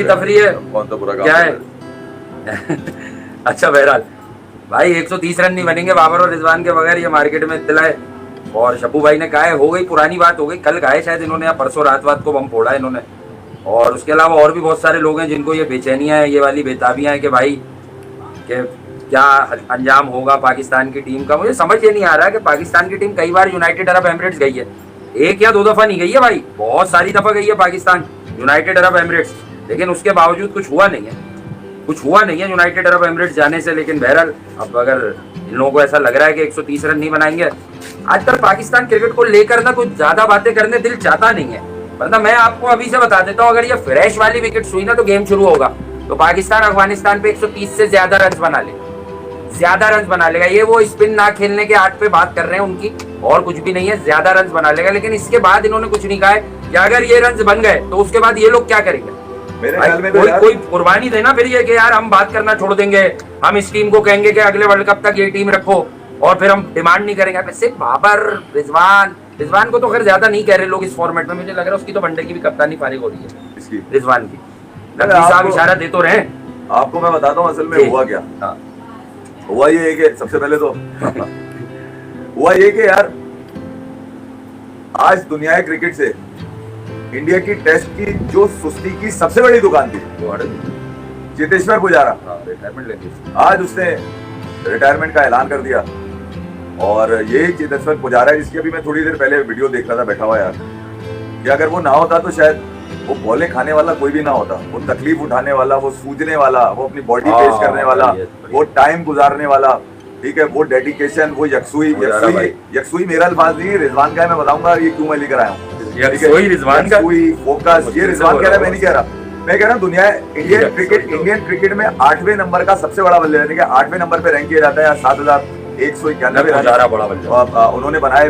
तफरी है, कौन सा बुरा काम क्या है? अच्छा बहरहाल भाई 130 रन नहीं बनेंगे बाबर और रिजवान के बगैर, ये मार्केट में इत्तला है। और शब्बू भाई ने कहा है, हो गई पुरानी बात, हो गई कल कहा है शायद इन्होंने, या परसों रात को बम फोड़ा है इन्होंने। और उसके अलावा और भी बहुत सारे लोग हैं जिनको ये बेचैनियां है, ये वाली बेताबियां है कि भाई कि क्या अंजाम होगा पाकिस्तान की टीम का। मुझे समझ ये नहीं आ रहा कि पाकिस्तान की टीम कई बार यूनाइटेड अरब एमिरेट्स गई है, एक या दो दफा नहीं गई है भाई, बहुत सारी दफा गई है पाकिस्तान यूनाइटेड अरब एमिरेट्स, लेकिन उसके बावजूद कुछ हुआ नहीं है, कुछ हुआ नहीं है यूनाइटेड अरब एमिरेट्स जाने से। लेकिन बहरहाल अब अगर इन लोगों को ऐसा लग रहा है कि 130 रन नहीं बनाएंगे, आजकल पाकिस्तान क्रिकेट को लेकर ना कुछ ज्यादा बातें करने दिल चाहता नहीं है। वरना मैं आपको अभी से बता देता हूँ, अगर ये फ्रेश वाली विकेट हुई ना तो गेम शुरू होगा, तो पाकिस्तान अफगानिस्तान पे 130 से ज्यादा रन बना ले, ज्यादा रन बना लेगा। ये वो स्पिन ना खेलने के आर्ट पे बात कर रहे हैं उनकी, और कुछ भी नहीं है, ज्यादा रन बना लेगा। लेकिन इसके बाद इन्होंने कुछ नहीं कहा है कि अगर ये रन बन गए तो उसके बाद ये लोग क्या करेंगे। मेरे ख्याल में कोई कुर्बानी देना फिर ये कि यार हम बात करना छोड़ देंगे, हम इस टीम को कहेंगे कि अगले वर्ल्ड कप तक ये टीम रखो, और फिर हम डिमांड नहीं करेंगे। सिर्फ बाबर, रिजवान को तो खैर ज्यादा नहीं कह रहे लोग इस फॉर्मेट में, मुझे लग रहा है उसकी तो वनडे की भी कप्तानी फारिग हो रही है रिजवान की। साहब इशारा दे तो रहे। आपको मैं बताता हूँ असल में हुआ क्या। हाँ। हुआ ये है कि सबसे पहले तो हुआ ये कि यार आज दुनिया क्रिकेट से इंडिया की टेस्ट की जो सुस्ती की सबसे बड़ी दुकान थी चेतेश्वर पुजारा, रिटायरमेंट लेंगे, आज उसने रिटायरमेंट का ऐलान कर दिया। और ये चेतेश्वर पुजारा है जिसकी अभी मैं थोड़ी देर पहले वीडियो देख रहा था बैठा हुआ यार, कि अगर वो ना होता तो शायद वो बॉलें खाने वाला कोई भी ना होता, वो तकलीफ उठाने वाला, वो सूझने वाला, वो अपनी बॉडी पेश करने वाला, वो टाइम गुजारने वाला, ठीक है, वो डेडिकेशन, वो यकसुई मेरा अल्फाज नहीं, रिजवान का है, मैं बताऊंगा ये क्यों मैं लेकर आया हूँ। रिजवान का फोकस, ये रिजवान कह रहा है, मैं नहीं कह रहा, मैं कह रहा हूँ दुनिया इंडियन क्रिकेट में 8वें नंबर का सबसे बड़ा बल्लेबाज, 8वें नंबर पे रैंक किया जाता है, 7,191 रन उन्होंने बनाए।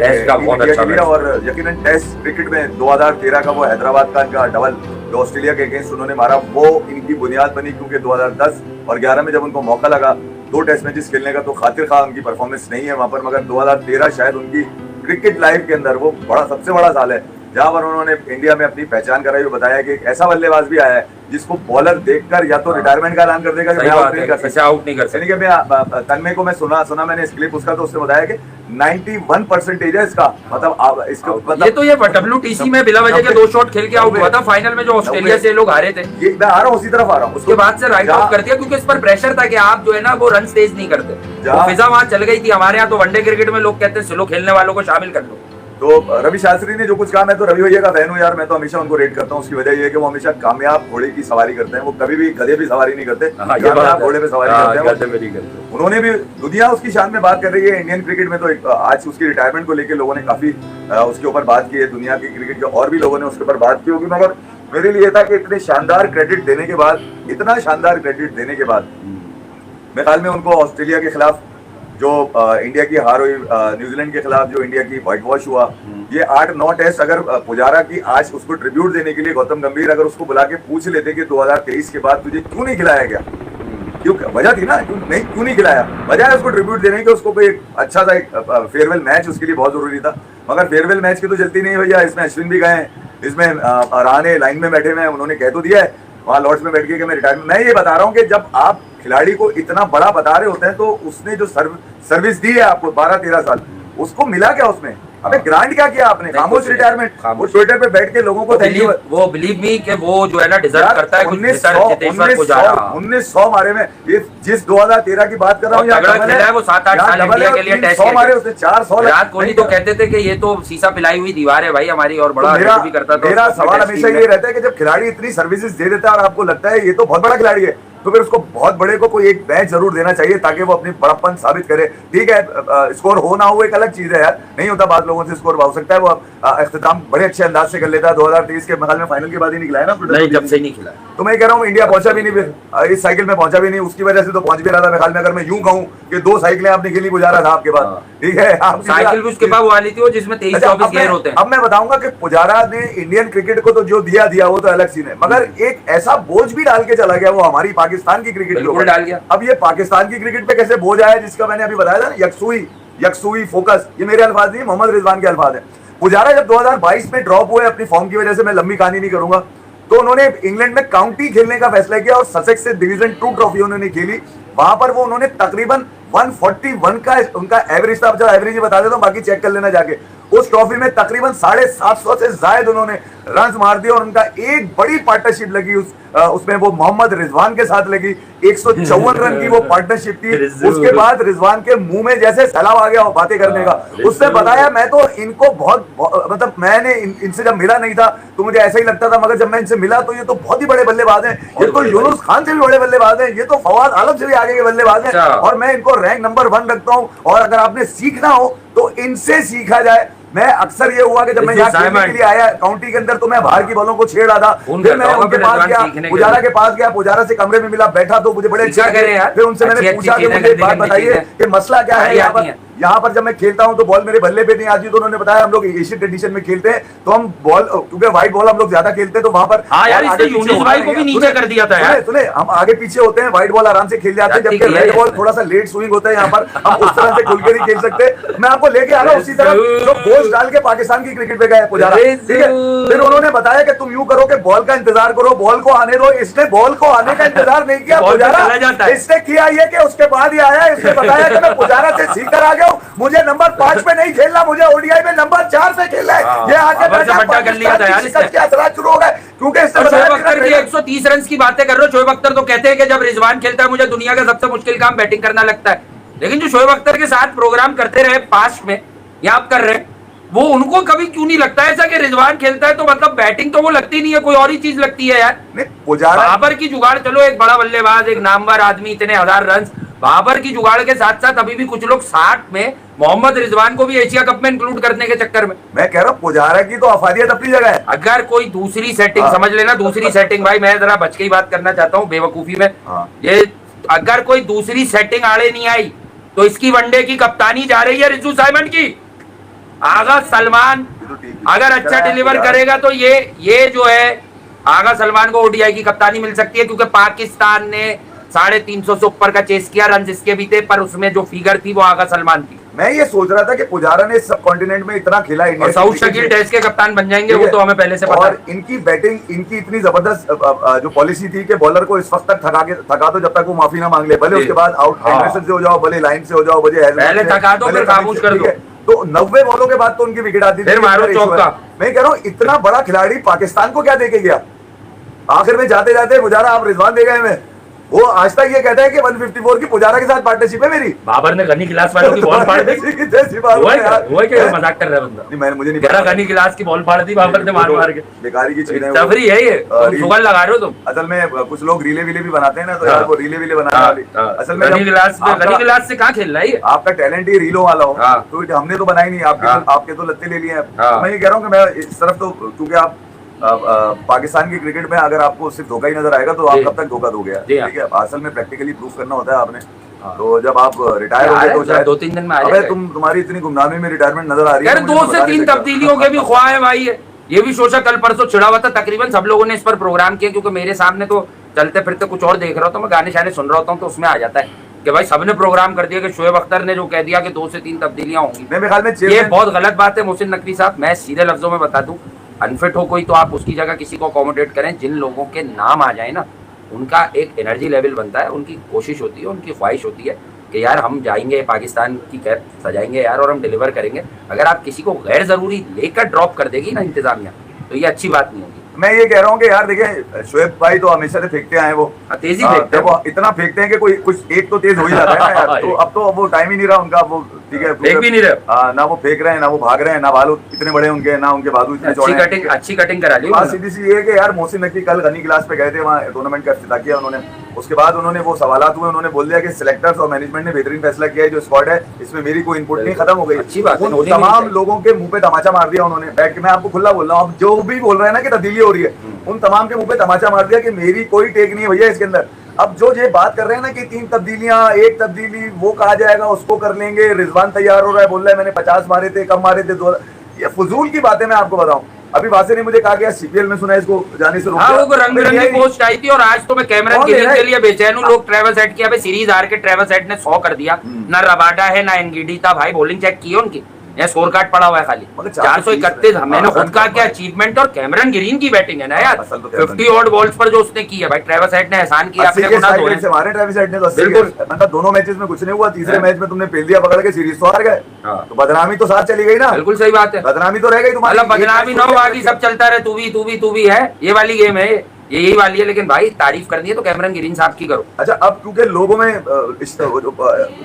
और यकीनन टेस्ट क्रिकेट में 2013 का वो हैदराबाद का इनका डबल जो ऑस्ट्रेलिया के अगेंस्ट उन्होंने मारा, वो इनकी बुनियाद बनी, क्योंकि 2010 और 11 में जब उनको मौका लगा 2 टेस्ट मैचेस खेलने का तो खातिर खा उनकी परफॉर्मेंस नहीं है वहां पर, मगर 2013 शायद उनकी क्रिकेट लाइफ के अंदर वो सबसे बड़ा साल है जहां पर उन्होंने इंडिया में अपनी पहचान कराई। बताया कि एक ऐसा बल्लेबाज भी आया है जिसको बॉलर देखकर या तो रिटायरमेंट का ऐलान कर देगा कि आउट नहीं कर सकता। मैं तन्मय को मैं सुना मैंने इस क्लिप उसका, तो उसने बताया कि 91% है इसका, मतलब इसका मतलब ये तो ये WTC में बिला वजह के 2 शॉट खेल के आउट हुआ था फाइनल में, जो ऑस्ट्रेलिया से लोग हारे थे। ये मैं आ रहा हूँ उसी तरफ आ रहा हूँ। उसके बाद से राइट आउट कर दिया क्योंकि इस पर प्रेशर था कि आप जो है ना वो रन तेज नहीं करते। फिजा वहां चल गई थी। हमारे यहाँ तो वनडे क्रिकेट में लोग कहते हैं स्लो खेलने वालों को शामिल कर लो। तो रवि शास्त्री ने जो कुछ कहा, मैं तो रवि भैया का फैन हूँ यार, मैं तो हमेशा उनको रेट करता हूँ। उसकी वजह ये है कि वो हमेशा कामयाब घोड़े की सवारी करते हैं, वो कभी भी गधे भी सवारी नहीं करते, कामयाब घोड़े पे सवारी करते हैं। उन्होंने भी दुनिया उसकी शान में बात कर रही है। इंडियन क्रिकेट में तो आज उसकी रिटायरमेंट को लेकर लोगों ने काफी उसके ऊपर बात की है, दुनिया की क्रिकेट के और भी लोगों ने उसके ऊपर बात की होगी, मगर मेरे लिए था कि इतने शानदार क्रेडिट देने के बाद, इतना शानदार क्रेडिट देने के बाद, मेरे ख्याल में उनको ऑस्ट्रेलिया के खिलाफ जो इंडिया की हार हुई, न्यूजीलैंड के खिलाफ जो इंडिया की व्हाइट वॉश हुआ, ये 8-9 टेस्ट अगर पुजारा की आज उसको ट्रिब्यूट देने के लिए गौतम गंभीर अगर उसको बुला के पूछ लेते कि 2023 के बाद तुझे क्यों नहीं खिलाया गया, क्यों वजह थी ना, क्यों नहीं खिलाया, वजह है उसको ट्रिब्यूट देने की, उसको कोई अच्छा सा एक फेयरवेल मैच उसके लिए बहुत जरूरी था। मगर फेयरवेल मैच की तो चलती नहीं भैया, इसमें अश्विन भी गए, इसमें राणे लाइन में बैठे हुए हैं, उन्होंने कह तो दिया है वहाँ लॉर्ड्स में बैठ के कि मैं रिटायरमेंट। मैं ये बता रहा हूँ कि जब आप खिलाड़ी को इतना बड़ा बता रहे होते हैं तो उसने जो सर्विस दी है आपको 12-13 साल, उसको मिला क्या उसमें? अबे ग्रांट क्या किया आपने? खामोश रिटायरमेंट। वो ट्विटर पे बैठ के लोगों को थैंक यू, वो बिलीव मी कि वो जो है ना डिजर्व करता है। 1900 मारे में, ये जिस 2013 की बात कर रहा हूँ, वो 7-8 साल इंडिया के लिए टेस्ट मारे उसने 400। विराट कोहली तो कहते थे कि ये तो शीशा पिलाई हुई दीवार है भाई हमारी, और बड़ा भी करता था। मेरा सवाल हमेशा ये रहता है कि जब खिलाड़ी इतनी सर्विसेज दे देता है और आपको लगता है ये तो बहुत बड़ा खिलाड़ी है, तो फिर उसको बहुत बड़े को कोई एक मैच जरूर देना चाहिए ताकि वो अपनी बड़प्पन साबित करे। ठीक है, स्कोर हो ना हो एक अलग चीज है यार, नहीं होता बात लोगों से स्कोर हो सकता है, वो इख्तिताम बड़े अच्छे अंदाज से कर लेता है। 2023 के महल में फाइनल के बाद ही निकला है ना, नहीं जब से ही नहीं खिला। तो मैं कह रहा हूँ इंडिया पहुंचा भी नहीं, इस साइकिल में पहुंचा भी नहीं, उसकी वजह से तो पहुंच भी रहा था मेरे ख्याल में। अगर मैं यूं कहूँ कि 2 साइकिलें आपने खेली पुजारा था आपके पास, ठीक है, साइकिल भी उसके पास वाली थी जिसमें 23-24 गियर होते हैं। अब मैं बताऊंगा कि पुजारा ने इंडियन क्रिकेट को तो जो दिया वो तो अलग सीन है, मगर एक ऐसा बोझ भी डाल के चला गया वो हमारी पाकिस्तान की क्रिकेट के ऊपर डाल गया। अब ये पाकिस्तान की क्रिकेट पे कैसे बोझ आया, जिसका मैंने अभी बताया था ना, यकसुई फोकस, ये मेरे अल्फाज नहीं, मोहम्मद रिजवान के अल्फाज है। पुजारा जब 2022 में ड्रॉप हुए अपनी फॉर्म की वजह से, मैं लंबी कहानी नहीं करूंगा, तो उन्होंने इंग्लैंड में काउंटी खेलने का फैसला किया और ससेक्स से डिवीजन 2 ट्रॉफी उन्होंने खेली। वहां पर वो उन्होंने तकरीबन 141 का उनका एवरेज था, जो एवरेज ही बता देता हूं, बाकी चेक कर लेना जाके। उस ट्रॉफी में तकरीबन 750 से ज्यादा उन्होंने रन मार दिए और उनका एक बड़ी पार्टनरशिप लगी उसमें वो मोहम्मद रिजवान के साथ लगी। 154 रन की वो पार्टनरशिप थी। उसके बाद रिजवान के मुंह में जैसे सैलाब आ गया बातें करने का। उसने बताया मैं तो इनको बहुत मतलब मैंने इनसे जब मिला नहीं था तो मुझे ऐसा ही लगता था, मगर जब मैं इनसे मिला तो ये तो बहुत ही बड़े बल्लेबाज हैं, ये तो यूनुस खान से भी बड़े बल्लेबाज हैं, ये तो फवाद आलम से भी आगे के बल्लेबाज हैं और मैं इनको रैंक नंबर 1 रखता हूं। और अगर आपने सीखना हो तो इनसे सीखा जाए। मैं अक्सर ये हुआ कि जब मैं यहाँ खेलने के लिए आया काउंटी के अंदर तो मैं बाहर की बॉलों को छेड़ रहा था, फिर मैं उनके पास गया, पुजारा के पास गया, पुजारा से कमरे में मिला, बैठा तो मुझे बड़े अच्छा लगे। फिर उनसे मैंने पूछा कि मुझे बात बताइए कि मसला क्या है यहाँ पर जब मैं खेलता हूँ तो बॉल मेरे बल्ले पे नहीं आती। तो उन्होंने बताया हम लोग एशियन ट्रेडिशन में खेलते हैं तो हम बॉल क्योंकि व्हाइट बॉल हम लोग ज्यादा खेलते हैं तो वहां पर यूनुस भाई को भी नीचे कर दिया था यार। सुने हम आगे पीछे होते हैं, व्हाइट बॉल आराम से खेल जाते हैं, जबकि रेड बॉल थोड़ा सा लेट स्विंग होता है, यहाँ पर हम उस तरह से खुल के नहीं खेल सकते। मैं आपको लेके आ रहा हूँ उसी तरह जो बोझ डाल के पाकिस्तान की क्रिकेट पे गए पुजारा, ठीक है। फिर उन्होंने बताया कि तुम यूं करो कि बॉल का इंतजार करो, बॉल को आने दो। इसने बॉल को आने का इंतजार नहीं किया पुजारा, इसने किया ये कि उसके बाद ही आया। इसने बताया कि मैं पुजारा से सीख कर आ गया हूँ, मुझे नंबर 5 पे नहीं खेलना, मुझे ओडीआई में नंबर 4 पे खेलना है। ये आके कर लिया था यार, इसके असरात शुरू हो गए क्योंकि शोएब अख्तर की 130 रन की बातें कर रहे हो। शोएब अख्तर तो कहते हैं कि जब रिजवान खेलता है मुझे दुनिया का सबसे मुश्किल काम बैटिंग करना लगता है। लेकिन जो शोएब अख्तर के साथ प्रोग्राम करते रहे पास्ट में या आप कर रहे हैं, वो उनको कभी क्यों नहीं लगता ऐसा कि रिजवान खेलता है तो मतलब बैटिंग तो वो लगती नहीं है, कोई और ही चीज लगती है यार। बाबर की जुगाड़, चलो एक बड़ा बल्लेबाज, एक नामवर आदमी, इतने 1000 रन, बाबर की जुगाड़ के साथ साथ अभी भी कुछ लोग 60 में मोहम्मद रिजवान को भी एशिया कप में इंक्लूड करने के चक्कर में। मैं कह रहा हूँ पुजारा की तो अफादियत अपनी जगह है। अगर कोई दूसरी सेटिंग समझ लेना, दूसरी सेटिंग, भाई मैं जरा बच के ही बात करना चाहता हूँ बेवकूफी में, ये अगर कोई दूसरी सेटिंग आड़े नहीं आई तो इसकी वनडे की कप्तानी जा रही है रिजू साइमन की। आगा सलमान अगर अच्छा डिलीवर करेगा तो ये जो है आगा सलमान को ओडीआई की कप्तानी मिल सकती है, क्योंकि पाकिस्तान ने 350 से ऊपर का चेस किया, रन जिसके भी थे, पर उसमें जो फिगर थी वो आगा सलमान थी। मैं ये सोच रहा था कि पुजारा ने सब कॉन्टिनेंट में इतना खेला, इंडिया साउथ शकील टेस्ट के कप्तान बन जाएंगे, वो तो हमें पहले से पता। और इनकी बैटिंग, इनकी इतनी जबरदस्त जो पॉलिसी थी कि बॉलर को इस वक्त तक थका दो जब तक वो माफी ना मांग ले, भले उसके बाद आउट से हो जाओ, भले लाइन से हो जाओ, पहले थका दो फिर खामोश कर दो। तो 90 बॉलों के बाद तो उनकी विकेट आती थी। मैं कह रहा हूँ इतना बड़ा खिलाड़ी पाकिस्तान को क्या देके गया। आखिर में जाते जाते पुजारा आप रिजवान दे गए में, वो आज तक ये कहता है कि 154 की पुजारा के साथ पार्टनरशिप है मेरी। बाबर ने गनी गिलास वालों की बॉल फाड़ दी, वो क्या मजाक कर रहा है बंदा। नहीं मुझे नहीं, गनी गिलास की बॉल फाड़ दी बाबर ने मार के। बेकारी की चीज है, तफरी है ये, शुगर लगा रहे हो तुम। असल में कुछ लोग रीले वीले भी बनाते हैं ना, तो यार वो रीले वीले बनाने वाली असल में गनी गिलास से कहाँ खेल रहा है आपका टैलेंट ही रीलों वाला हो, तो हमने तो बनाई नहीं, आपके तो लत्ते ले लिए हैं। मैं ये कह रहा हूँ कि मैं इस तरफ तो क्योंकि आप पाकिस्तान की क्रिकेट में अगर आपको सिर्फ धोखा ही नजर आएगा तो आप कब तक धोखा दोगे, ठीक है। असल में प्रैक्टिकली प्रूफ करना होता है आपने। तो जब आप रिटायर हो गए तो शायद 2-3 दिन में अबे तुम्हारी इतनी गुमनामी में रिटायरमेंट नजर आ रही है। 2 से 3 तब्दीलियों के भी ख्वाह है भाई। ये भी शोशा कल परसों छिड़ा हुआ था, तकरीबन सब लोगों ने इस पर प्रोग्राम किया, क्योंकि मेरे सामने तो चलते फिरते कुछ और देख रहा हूँ, तो मैं गाने शाने सुन रहा होता हूँ, तो उसमें आ जाता है कि भाई सबने प्रोग्राम कर दिया कि शोएब अख्तर ने जो कह दिया कि 2 से 3 तब्दीलियां होंगी। मेरे ख्याल में ये बहुत गलत बात है मोहसिन नकवी साहब। मैं सीधे लफ्जों में बता दूं, अनफिट हो कोई तो आप उसकी जगह किसी को अकोमोडेट करें। जिन लोगों के नाम आ जाए ना, उनका एक एनर्जी लेवल बनता है, उनकी कोशिश होती है, उनकी ख्वाहिश होती है कि यार हम जाएंगे पाकिस्तान की कैप सजाएंगे यार, और हम डिलीवर करेंगे। अगर आप किसी को गैर जरूरी लेकर ड्रॉप कर देगी ना इंतजामिया, तो ये अच्छी बात नहीं होगी। मैं ये कह रहा हूँ कि यार देखें, शोएब भाई तो हमेशा से फेंकते आए, वो तेजी फेंकते हैं, वो इतना फेंकते हैं कि कोई कुछ एक तो तेज हो ही जाता है ना यार। तो अब तो वो टाइम ही नहीं रहा उनका, वो ठीक है फेंक भी नहीं रहे, ना वो फेंक रहे हैं, ना वो भाग रहे हैं, ना बालू इतने बड़े उनके, ना उनके बाजू इतने चौड़े हैं। अच्छी कटिंग करा ली। बात सीधी सी ये है कि यार मोहसिन नकवी कल गनी क्लास पे गए थे, वहाँ टूर्नामेंट का इफ्तिताह किया उन्होंने। उसके बाद उन्होंने वो सवालात हुए, उन्होंने बोल दिया कि सिलेक्टर्स और मैनेजमेंट ने बेहतरीन फैसला किया है, जो स्क्वाड है इसमें मेरी कोई इनपुट नहीं, खत्म हो गई। अच्छी बात है, तमाम लोगों के मुंह पे तमाचा मार दिया उन्होंने बैठ के। मैं आपको खुला बोल रहा हूँ, जो भी बोल रहे हैं ना कि तब्दीली हो रही है, उन तमाम के मुंह पे तमाचा मार दिया कि मेरी कोई टेक नहीं है भैया इसके अंदर। अब जो ये बात कर रहे हैं ना कि 3 तब्दीलियां, 1 तब्दीली वो कहा जाएगा, उसको कर लेंगे, रिजवान तैयार हो रहा है, बोल रहा है मैंने 50 मारे थे, कम मारे थे, 2, ये फजूल की बातें मैं आपको बताऊं। अभी वासे ने मुझे कहा कि सीपीएल में सुना है इसको जाने से रोका। वो रंग बिरंगी पोस्ट आई थी, और आज तो मैं कैमरन गिलिन के लिए बेचैन हूं। लोग ट्रेवल सेट की सीरीज हार के ट्रेवल सेट ने 100 कर दिया, ना रबाडा है ना एनगीडी था भाई, बॉलिंग चेक की है उनकी, यहाँ स्कोर कार्ड पड़ा हुआ है खाली मगर 431। मैंने खुद कहा क्या अचीवमेंट, और कैमरन ग्रीन की बैटिंग है ना यार, 50 ऑड बॉल्स पर जो उसने की है भाई। ट्रेविस हेड ने एहसान किया अपने गुना धोए से मारे ट्रेविस हेड ने तो 80 बिल्कुल। मतलब दोनों मैचेस में कुछ नहीं हुआ, तीसरे मैच में तुमने पेल दिया पकड़ के, सीरीज तो हार गए, हाँ। तो बदनामी तो साथ चली गई ना। बिल्कुल सही बात है, बदनामी तो रह गई तुम्हारी, मतलब बदनामी ना हो, बाकी सब चलता रहे, तू भी है, ये वाली गेम है, ये यही वाली है। लेकिन भाई तारीफ करनी है तो कैमरन ग्रीन साहब की करो। अच्छा, अब क्योंकि लोगों में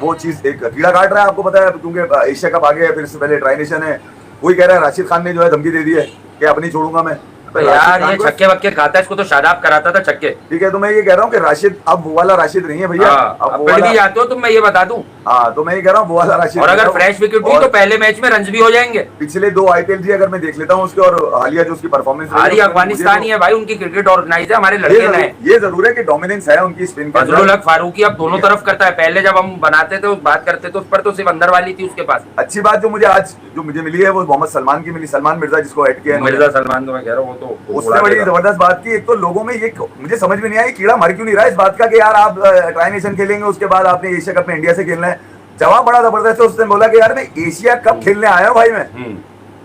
वो चीज एक कीड़ा काट रहा है, आपको पता है, क्योंकि एशिया कप आ गया है, फिर इससे पहले ट्राई नेशन है, कोई कह रहा है राशिद खान ने जो है धमकी दे दी है कि अपनी छोड़ूंगा मैं। तो यार ये छक्के वक्के खाता है, इसको तो शादाब कराता था छक्के। ठीक है, तो मैं ये कह रहा हूँ कि राशिद अब वो वाला राशिद नहीं है भैया, अब पिट भी जाते हो तुम, मैं ये बता दूं। हाँ, तो मैं ये कह रहा हूँ वो वाला राशिद। और अगर फ्रेश विकेट हुई तो पहले मैच में रन्स भी हो जाएंगे। पिछले 2 IPL जी अगर मैं देख लेता हूँ उसके, और हालिया जो उसकी परफॉर्मेंस, हालिया अफगानिस्तान ही है भाई, उनकी क्रिकेट ऑर्गेनाइज है, हमारे लड़के नए। ये जरूर है कि डोमिनेंस है उनकी स्पिन के फजलुल हक फारूकी अब दोनों तरफ करता है, पहले जब हम बनाते थे बात करते थे उस पर तो सिर्फ अंदर वाली थी उसके पास। अच्छी बात जो मुझे आज जो मुझे मिली है वो मोहम्मद सलमान की मिली, सलमान मिर्जा जिसको ऐड किया है मिर्जा सलमान, तो मैं कह रहा हूँ वो तो उसने बड़ी जबरदस्त बात की। एक तो लोगों में ये मुझे समझ में नहीं आया कीड़ा मर क्यों नहीं रहा इस बात का कि यार आप ट्राई नेशन खेलेंगे, उसके बाद आपने एशिया कप में इंडिया से खेलना है। जवाब बड़ा जबरदस्त है, उसने बोला कि यार मैं एशिया कप खेलने आया हूँ भाई,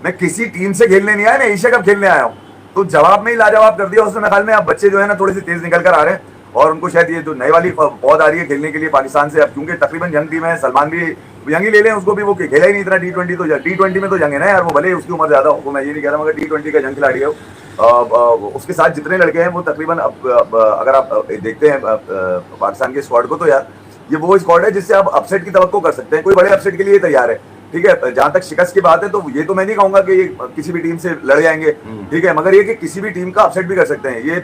मैं किसी टीम से खेलने नहीं आया, मैं एशिया कप खेलने आया हूँ। तो जवाब में ही लाजवाब कर दिया उसने। मेरे ख्याल में अब बच्चे जो है ना थोड़े से तेज निकल कर आ रहे हैं, और उनको शायद ये जो नई वाली पौध आ रही है खेलने के लिए पाकिस्तान से, अब क्योंकि तकरीबन यंग टीम है, सलमान भी यंग ही ले लें, उसको भी वो खेला ही नहीं इतना T20, तो T20 में तो जंग है ना यार, वो भले उसकी उम्र ज्यादा हो, मैं ये नहीं कह रहा, मगर T20 का जंग खिलाड़ी है उसके साथ जितने लड़के हैं वो तकरीबन अब अगर आप देखते हैं पाकिस्तान के स्क्वाड को, तो यार ये वो स्क्वाड है जिससे आप अपसेट की तवक्को कर सकते हैं, कोई बड़े अपसेट के लिए तैयार है। ठीक है, जहां तक शिकस्त की बात है तो ये तो मैं नहीं कहूंगा कि ये किसी भी टीम से लड़ जाएंगे, ठीक है, मगर ये कि किसी भी टीम का अपसेट भी कर सकते हैं, ये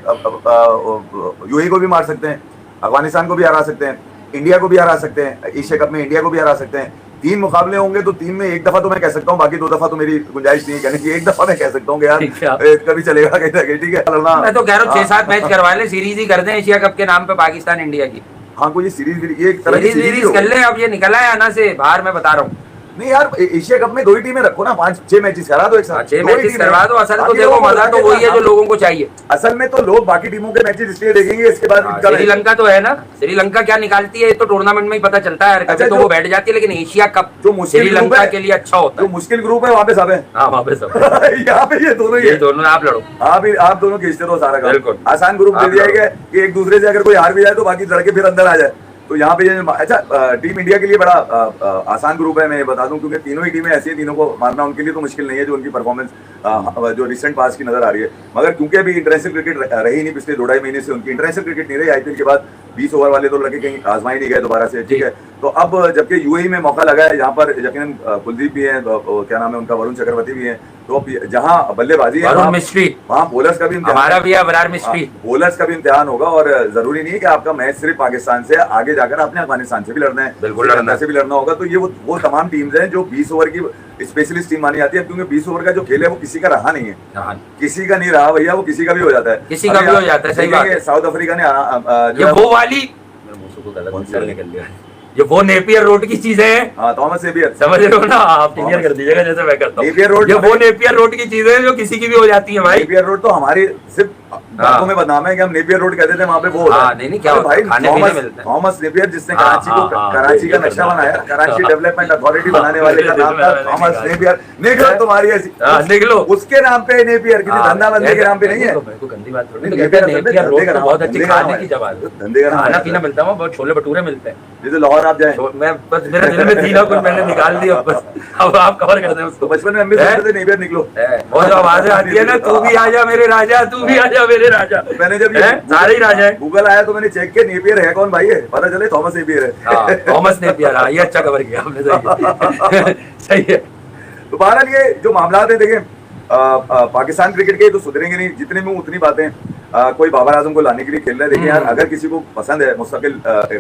यूएई को भी मार सकते हैं, अफगानिस्तान को भी हरा सकते हैं, इंडिया को भी हरा सकते हैं, एशिया कप में इंडिया को भी हरा सकते हैं। 3 मुकाबले होंगे तो 3 में एक दफा तो मैं कह सकता हूँ, बाकी 2 दफा तो मेरी गुंजाइश नहीं है कहने की, एक दफा मैं कह सकता हूँ कि यार कभी चलेगा कहीं ना कहीं, ठीक है, लड़ना। मैं तो कह रहा हूँ 6-7 मैच करवा ले, सीरीज ही कर दें एशिया कप के नाम पे पाकिस्तान इंडिया की। हाँ, कोई सीरीज, ये एक तरह की सीरीज कर ले, अब ये निकला है आना से बाहर, मैं बता रहा हूँ। नहीं यार, एशिया कप में 2 ही टीमें रखो ना, 5-6 मैचेस करा दो एक साथ, 6 मैचेस करवा दो। असल तो देखो मजा तो वही है जो लोगों को चाहिए। असल में तो लोग बाकी टीमों के मैचेस इसलिए देखेंगे, इसके बाद श्रीलंका तो है ना, श्रीलंका क्या निकालती है तो टूर्नामेंट में ही पता चलता है, अच्छा, तो वो बैठ जाती है, लेकिन एशिया कप जो श्रीलंका के लिए अच्छा होता है, जो मुश्किल ग्रुप है वहाँ पे सब है। हाँ, वहाँ पे सब यहाँ पे ये दोनों आप लड़ो, आप दोनों खींचते रहो सारा काम। बिल्कुल आसान ग्रुप दे दिया गया कि एक दूसरे से अगर कोई हार भी जाए तो बाकी लड़के फिर अंदर आ जाए। तो यहाँ पे अच्छा, टीम इंडिया के लिए बड़ा आसान ग्रुप है, मैं बता दूं, क्योंकि तीनों ही टीमें ऐसी हैं, तीनों को मारना उनके लिए तो मुश्किल नहीं है, जो उनकी परफॉर्मेंस जो रिसेंट पास की नजर आ रही है। मगर क्योंकि अभी इंटरनेशनल क्रिकेट रही नहीं, पिछले 2-2.5 महीने से उनकी इंटरनेशनल क्रिकेट नहीं रही, IPL के बाद 20 ओवर वाले तो लड़के कहीं आजमाई नहीं गए दोबारा से, ठीक है। तो अब जबकि यूएई में मौका लगा है, यहाँ पर यकीनन कुलदीप भी है, क्या नाम है उनका, वरुण चक्रवर्ती भी है, तो जहाँ बल्लेबाजी है वहाँ बोलर्स का भी हमारा भी वरार मिस्ट्री, बोलर्स का भी इम्तिहान होगा। और जरूरी नहीं है कि आपका मैच सिर्फ पाकिस्तान से, आगे जाकर आपने अफगानिस्तान से भी लड़ना है, बिल्कुल लड़ना से भी लड़ना होगा। तो ये वो तमाम टीम्स हैं जो 20 ओवर की स्पेशलिस्ट टीम मानी जाती है, क्योंकि 20 ओवर का जो खेल है वो किसी का रहा नहीं है, किसी का नहीं रहा भैया, वो किसी का भी हो जाता है, किसी का भी हो जाता है। सही बात है। साउथ अफ्रीका ने ये वो वाली निकल लिया, ये वो नेपियर रोड की चीजें हैं। हाँ, थॉमस नेपियर, समझ रहे हो ना आप, क्लियर कर दीजिएगा जैसे मैं करता हूँ। नेपियर रोड, ये वो नेपियर रोड की चीजें हैं जो किसी की भी हो जाती है भाई। नेपियर रोड तो हमारी सिर्फ बातों में बदनाम है कि हम नेपियर रोड कहते थे, वहाँ पे वो होता है। नहीं क्या भाई, खाने पीने मिलता है। थॉमस नेपियर जिसने कराची का नक्शा बनाया, कराची डेवलपमेंट अथॉरिटी बनाने वाले का नाम था थॉमस नेपियर। निकलो तुम्हारी ऐसी, निकलो उसके नाम पे नेपियर, किसी धंधा बंदे के नाम पे नहीं है। गंदी बात थोड़ी, नेपियर रोड तो बहुत अच्छी खाने की जगह है, धंधे का खाना पीना मिलता है, बहुत छोले भटूरे मिलते हैं। जैसे लाहौर आप जाए, मैं बस मेरे दिल में थी ना कुछ, मैंने निकाल दिया, बस अब आप कवर कर दें उसको। बचपन में हम भी सोचते थे नेपियर निकलो, वो जो आवाजें आती है ना, तू भी आजा मेरे राजा, तू भी आजा मेरे राजा, मैंने जब सारे ही राजा है, गूगल आया तो मैंने चेक किया नेपियर है कौन भाई है, पता चले थॉमस नेपियर है। थॉमस नेपियर, ये अच्छा कवर किया आपने, सही है। तो बहरहाल ये जो मामला है, देखें पाकिस्तान क्रिकेट के तो सुधरेंगे नहीं, जितने में उतनी बातें। कोई बाबर आजम को लाने के लिए खेल रहा है, देखिए यार, अगर किसी को पसंद है मुस्तकिल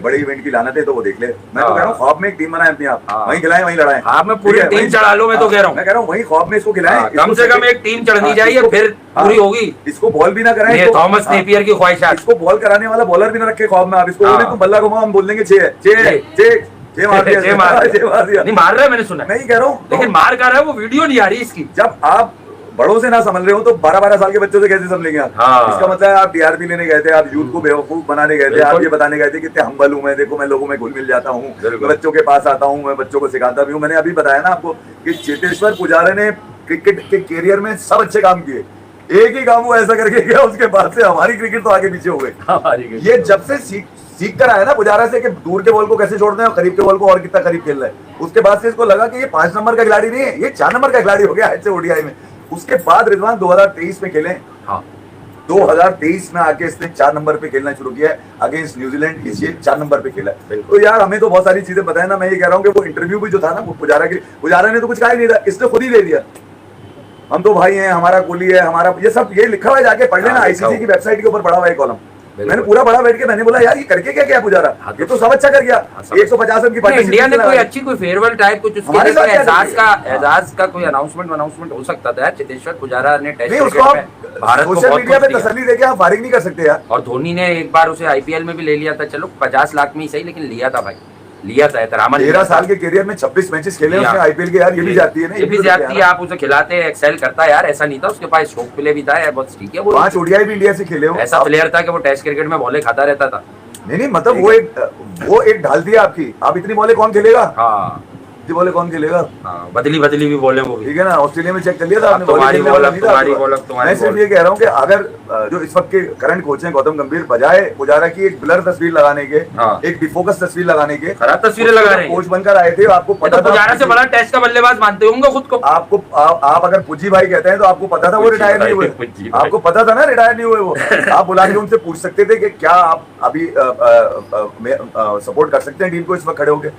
बड़े इवेंट की लानत है तो वो देख ले। मैं तो कह रहा हूँ ख्वाब में एक टीम बनाए अपनी, आप वहीं खिलाएं वहीं लड़ाएं, आप में पूरी टीम चढ़ा लो, मैं तो कह रहा हूँ, मैं कह रहा हूँ वहीं ख्वाब में इसको खिलाएं, कम से कम एक टीम चढ़नी चाहिए, फिर पूरी होगी। इसको बॉल भी ना कराएं, थॉमस नेपियर की ख्वाहिशात, इसको बॉल कराने वाला बॉलर भी ना रखे ख्वाब में, आप इसको बोले तुम बल्ला घुमाओ, हम बोल देंगे 6 मार दिया, नहीं मार रहा है, मैंने सुना, नहीं कह रहा हूँ, लेकिन मार कर रहा है वो, वीडियो नहीं आ रही इसकी। जब आप बड़ों से ना संभल रहे हो तो 12-12 साल के बच्चों से कैसे संभलेंगे आप? हाँ। इसका मतलब है आप टीआरपी लेने गए थे, आप यूथ को बेवकूफ बनाने गए थे, आप ये बताने गए थे कितने हम्बल हूं मैं, देखो मैं लोगों में घुल मिल जाता हूँ, मैं बच्चों के पास आता हूँ, मैं बच्चों को सिखाता भी हूँ। मैंने अभी बताया ना आपको कि चेतेश्वर पुजारा ने क्रिकेट के कैरियर में सब अच्छे काम किए, एक ही काम वो ऐसा करके गया, उसके बाद से हमारी क्रिकेट तो आगे पीछे हो गई। ये जब से सीख कर आया ना पुजारा से कि दूर के बॉल को कैसे छोड़ना है और करीब के बॉल को और कितना करीब खेलना है, उसके बाद से इसको लगा कि ये 5 नंबर का खिलाड़ी नहीं है, ये 4 नंबर का खिलाड़ी हो गया ऐसे ओडीआई में। उसके बाद रिजवान 2023 में खेले, हाँ 2023 में आके इसने 4 नंबर पे खेलना शुरू किया है अगेंस्ट न्यूजीलैंड, ये 4 नंबर पे खेला है। तो यार हमें तो बहुत सारी चीजें पता है ना। मैं ये कह रहा हूँ कि वो इंटरव्यू भी जो था ना पुजारा ने तो कुछ कहा ही नहीं था, इसने खुद ही ले लिया, हम तो भाई हैं, हमारा कोहली है, हमारा ये सब ये लिखा हुआ है, जाके पढ़ लेना, आईसीसी की वेबसाइट के ऊपर पढ़ा हुआ है कॉलम। मैंने पूरा पढ़ा बैठ के, मैंने बोला यार ये करके क्या किया पुजारा, ये तो सब अच्छा कर गया। 150 रन की पार्टी इंडिया ने कोई अच्छी कोई फेयरवेल टाइप कुछ उसके लिए एजाज का कोई अनाउंसमेंट हो सकता था। चेतेश्वर पुजारा ने टेस्ट क्रिकेट में भारत को सोशल मीडिया पे तसल्ली देके आप फारिग नहीं कर सकते यार। और धोनी ने एक बार उसे आईपीएल में भी ले लिया था, चलो 50 लाख में ही सही, लेकिन लिया था भाई, लिया था। 13 साल के करियर में 26 मैचेस खेले उसने आईपीएल के, यार ये भी जाती है ना, ये भी जाती है। आप उसे खिलाते एक्सेल करता है यार, ऐसा नहीं था उसके पास स्ट्रोक प्ले भी था, बहुत ठीक है। वो 5 ओडीआई भी इंडिया से खेले हो, ऐसा प्लेयर था कि वो टेस्ट क्रिकेट में बॉलें खाता रहता था। नहीं मतलब वो एक ढाल दिया आपकी, आप इतनी बॉलें कौन खेलेगा, हाँ बोले कौन खेलेगा, बदली भी बोले वो, ठीक है ना। ऑस्ट्रेलिया में चेक कर लिया था आपने, तुम्हारी मैं सिर्फ ये कह रहा हूँ कि अगर जो इस वक्त के करंट कोच हैं गौतम गंभीर, बजाय पुजारा की एक ब्लर तस्वीर लगाने के, एक डिफोकस तस्वीर लगाने के, खराब तस्वीरें लगा रहे हैं, कोच बनकर आए थे, आपको पता था पुजारा से बड़ा टेस्ट का बल्लेबाज मानते होंगे खुद को। आपको आप अगर पुजी भाई कहते हैं तो आपको पता था वो रिटायर नहीं हुए, आपको पता था ना रिटायर नहीं हुए वो। आप बुला के उनसे पूछ सकते थे कि क्या आप अभी सपोर्ट कर सकते हैं टीम को इस वक्त खड़े होके,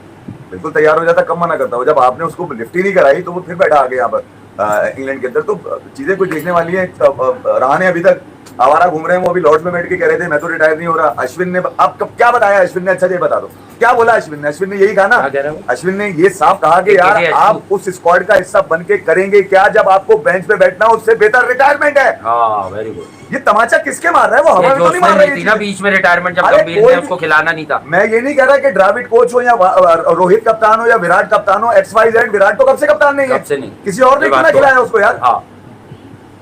बिल्कुल तैयार हो जाता, कम मना करता हो। जब आपने उसको लिफ्ट ही नहीं कराई तो वो फिर बैठा आ गया यहाँ पर इंग्लैंड के अंदर। तो चीजें कुछ देखने वाली हैं। रहाणे अभी तक आवारा घूम रहे हैं, वो अभी लॉर्ड्स में बैठ के कह रहे थे मैं तो रिटायर नहीं हो रहा। अश्विन ने अब कब क्या बताया अश्विन ने, अच्छा ये बता दो क्या बोला अश्विन ने यही कहा ना, अश्विन ने ये साफ कहा कि यार आप उस स्क्वाड का हिस्सा बन के करेंगे क्या, जब आपको बेंच पे बैठना उससे बेहतर रिटायरमेंट है। Very good. ये तमाचा किसके मार रहा है, वो हमारे तो नहीं मार रहा है बीच में रिटायरमेंट, जब गंभीर ने उसको खिलाना नहीं था। मैं ये नहीं कह रहा कि द्रविड़ कोच हो या रोहित कप्तान हो या विराट कप्तान हो, XYZ विराट तो कब से कप्तान नहीं है, किसी और ने क्यों खिलाया उसको यार।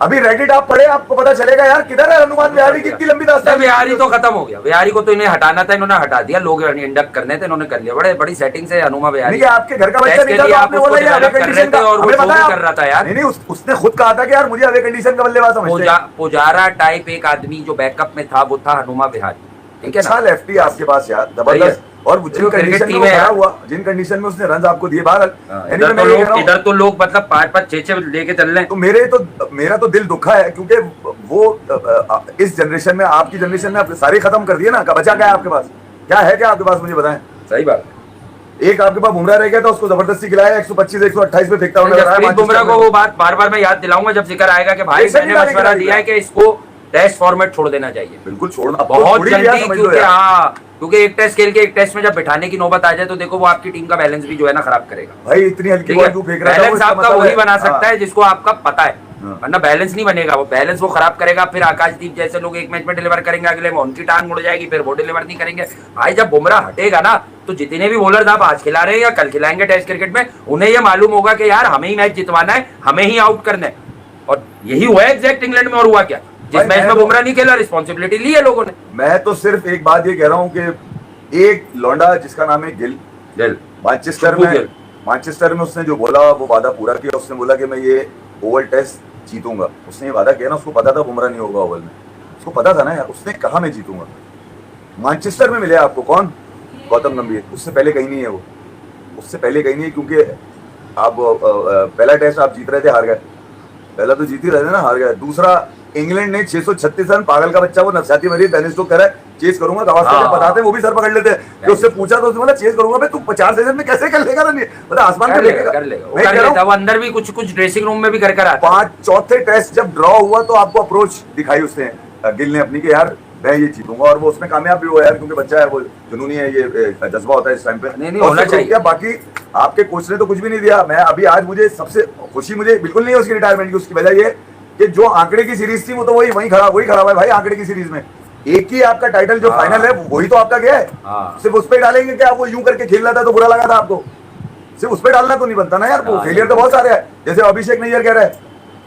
अभी रेडिट आप पढ़े, आपको पता चलेगा यार किधर है हनुमान विहारी की, इतनी लंबी दास्तान। विहारी तो खत्म हो गया, विहारी को तो इन्हें हटाना था, इन्होंने हटा दिया, लोग इंडक्ट करने थे, इन्होंने कर लिया। बड़ी सेटिंग से हनुमा विहारी, आपके घर का बच्चा नहीं था, आपने बोला ये अवे कंडीशन का, और वो कर रहा था यार। नहीं उसने खुद कहा था कि यार मुझे अवे कंडीशन का बल्लेबाज समझते हैं। पुजारा टाइप एक आदमी जो बैकअप में था वो था हनुमा विहारी, ठीक है ना, लेफ्टी आपके पास यार जबरदस्त। और जिन कंडीशन में खड़ा हुआ, जिन कंडीशन में उसने रन आपको दिए बाहर, इधर तो लोग मतलब 5-5 6-6 लेके चल रहे हैं। तो मेरा तो दिल दुखा है, क्योंकि वो इस जनरेशन में, आपकी जनरेशन में सारे खत्म कर दिए ना, बचा क्या है आपके पास, क्या है क्या आपके पास, मुझे बताएं। सही बात। एक आपके पास बुमराह रह गया था, उसको जबरदस्ती खिलाया, 125 128 पे फेंकता हुआ। बुमराह को वो बात बार मैं याद दिलाऊंगा जब जिक्र आएगा कि भाई मैंने मशवरा दिया है कि इसको टेस्ट फॉर्मेट छोड़ देना चाहिए, बिल्कुल छोड़ना बहुत जल्दी, क्योंकि एक टेस्ट खेल के एक टेस्ट में जब बिठाने की नौबत आ जाए तो देखो वो आपकी टीम का बैलेंस भी जो है ना खराब करेगा। भाई इतनी हल्की बॉल क्यों फेंक रहा है, बैलेंस आपका वही बना सकता है जिसको आपका पता है, वरना बैलेंस नहीं बनेगा, वो बैलेंस वो खराब करेगा। फिर आकाशदीप जैसे लोग एक मैच में डिलीवर करेंगे, अगले में उनकी टांग मुड़ जाएगी, फिर वो डिलीवर नहीं करेंगे। भाई जब बुमराह हटेगा ना तो जितने भी बॉलर्स आप आज खिला रहे हैं या कल खिलाएंगे टेस्ट क्रिकेट में, उन्हें ये मालूम होगा कि यार हमें ही मैच जितवाना है, हमें ही आउट करना है। और यही हुआ है एग्जैक्ट इंग्लैंड में। और हुआ क्या, जिस मैच में बुमराह नहीं खेला रिस्पॉन्सिबिलिटी ली है लोगों ने। मैं तो सिर्फ एक बात ये कह रहा हूँ कि एक लौंडा जिसका नाम है गिल मैनचेस्टर में उसने जो बोला वो वादा पूरा किया। उसने बोला कि मैं ये ओवल टेस्ट जीतूंगा, उसने ये वादा किया ना। उसको पता था बुमराह नहीं होगा ओवल में, उसको पता था ना यार, उसने कहा मैं जीतूंगा। मैनचेस्टर में मिले आपको कौन, गौतम गंभीर, उससे पहले कहीं नहीं है वो, उससे पहले कहीं नहीं है, क्योंकि आप पहला टेस्ट आप जीत रहे थे, हार गए। पहला तो जीत ही रहे थे ना, हार गए। दूसरा इंग्लैंड ने 636 रन, पागल का बच्चा वो नफसाती मरीज डेनिस स्टोक्स कह रहा है चेस करूंगा, गावस्कर बताते वो भी सर पकड़ लेते हैं कि उससे पूछा तो उसने बोला चेस करूंगा। भाई तू 50 सीजन में कैसे कर लेगा, मतलब आसमान पे लेगा, कर लेगा। वो अंदर भी कुछ ड्रेसिंग रूम में भी कर 5 चौथे टेस्ट जब ड्रॉ हुआ तो आपको अप्रोच दिखाई उसने गिल ने अपनी के यार मैं ये जीतूंगा, और वो उसमें कामयाब भी हुआ यार, क्योंकि बच्चा है वो जुनूनी है, ये जज्बा होता है इस टाइम पे। नहीं होना चाहिए। बाकी आपके कोच ने तो कुछ भी नहीं दिया। मैं अभी आज मुझे सबसे खुशी मुझे बिल्कुल नहीं है उसकी रिटायरमेंट की। उसकी वजह ये कि जो आंकड़े की सीरीज थी वो तो वही खड़ा है भाई। आंकड़े की सीरीज में एक ही आपका टाइटल जो फाइनल है वही तो आपका गया है। सिर्फ उस पर डालेंगे कि आप वो यूं करके खेल रहा था तो बुरा लगा था आपको, सिर्फ उस पर डालना तो नहीं बनता ना यार। वो फेलियर तो बहुत सारे हैं, जैसे अभिषेक नैयर कह रहा है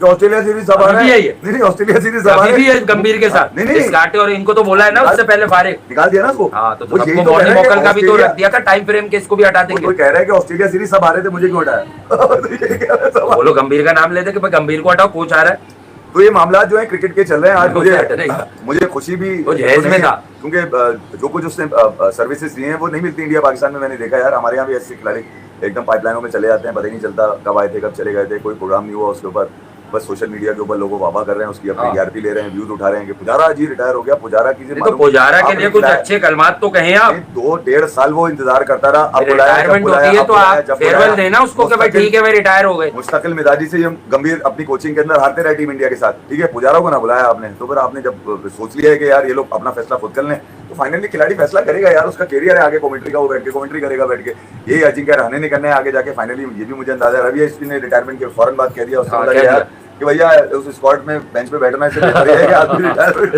कि ऑस्ट्रेलिया सीरीज सब आ रहा अभी है। भी है ये। नहीं ऑस्ट्रेलिया सीरीज सब आ अभी रहा भी है है गंभीर के साथ नहीं, नहीं। इस घाटे, और इनको तो बोला है ना उससे पहले फारिग निकाल दिया ना उसको। हाँ, तो वो यही सबको तो कह मॉर्निंग रहा है कि वॉकर का भी तो ऑस्ट्रेलिया- रख दिया था टाइम फ्रेम के, इसको भी हटा देंगे। कोई कह रहा है कि ऑस्ट्रेलिया सीरीज सब आ रहे थे, मुझे क्यों हटाया? तो ये कह रहा है सब। बोलो गंभीर का नाम लेते कि भाई गंभीर को हटाओ, कोच आ रहा है। तो ये मामला जो है क्रिकेट के चल रहे हैं। आज वो हट रही। मुझे खुशी भी वो जहेज में था। क्योंकि जो कुछ उसने सर्विसेज दी हैं वो नहीं मिलती इंडिया पाकिस्तान में। मैंने देखा यार, हमारे यहाँ भी ऐसे खिलाड़ी एकदम पाइपलाइनों में चले जाते हैं, पता ही नहीं चलता कब आए थे कब चले गए थे, कोई प्रोग्राम नहीं हुआ उसके ऊपर, बस सोशल मीडिया के ऊपर लोगों वाह कर रहे हैं, उसकी अपनी हाँ। टीआरपी ले रहे हैं, व्यूज उठा रहे हैं कि पुजारा जी रिटायर हो गया। पुजारा की तो पुजारा के लिए कुछ अच्छे कलमात तो कहें आप। 2-1.5 साल वो इंतजार करता रहा, अब रिटायरमेंट होती है तो आप फेयरवेल देना उसको कि भाई ठीक है मैं रिटायर हो गए। मुस्तकिल मिजाजी से ये गंभीर अपनी कोचिंग के अंदर हारते रहे टीम इंडिया के साथ, ठीक है, पुजारा को ना बुलाया आपने, तो फिर आपने जब सोच लिया है कि यार ये लोग अपना फैसला खुद कर लें, तो फाइनली खिलाड़ी फैसला करेगा यार, उसका कैरियर है आगे कमेंट्री का, वो बैठ के कमेंट्री करेगा बैठ के। यही अजिंक्य रहाणे ने करना है आगे जाके फाइनली, ये भी मुझे अंदाजा है। रवि अश्विन ने रिटायरमेंट के फौरन बाद कह दिया, उसने हाँ, बोला कह यार दिया। कि भैया उस स्क्वाड में बेंच पे बैठना इससे बेहतर है कि आदमी